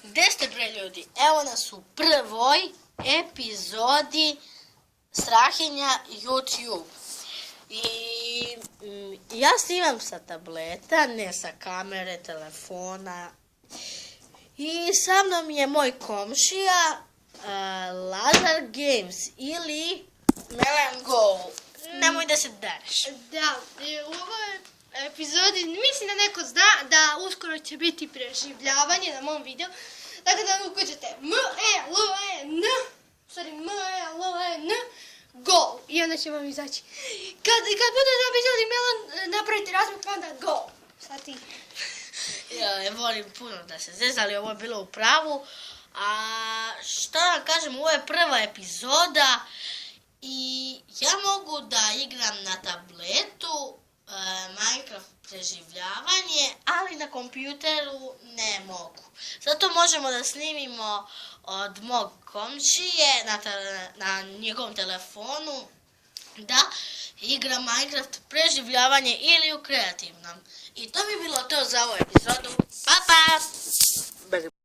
Gde ste bre ljudi? Evo nas u prvoj epizodi Strahinja YouTube. I ja snimam sa tableta, ne sa kamere, telefona. I sa mnom je moj komšija Lazar Games ili Melan Go. Nemoj da se dareš. Da, u ovoj epizodi mislim da neko zna da uskoro će biti preživljavanje na mom videu. Tako da ukućete M-E-L-E-N Go i onda će vam izaći. Kad budete napisali Melan, napravite razmak, onda Go. Sad ti. Ja volim puno da se zezali, ovo je bilo u pravu. A šta da kažem, ovo je prva epizoda i ja mogu da igram na tabletu Minecraft preživljavanje, ali na kompjuteru ne mogu. Zato možemo da snimimo od mog komšije na njegovom telefonu da igra Minecraft preživljavanje ili u kreativnom. I to bi bilo to za ovu epizodu. Pa pa!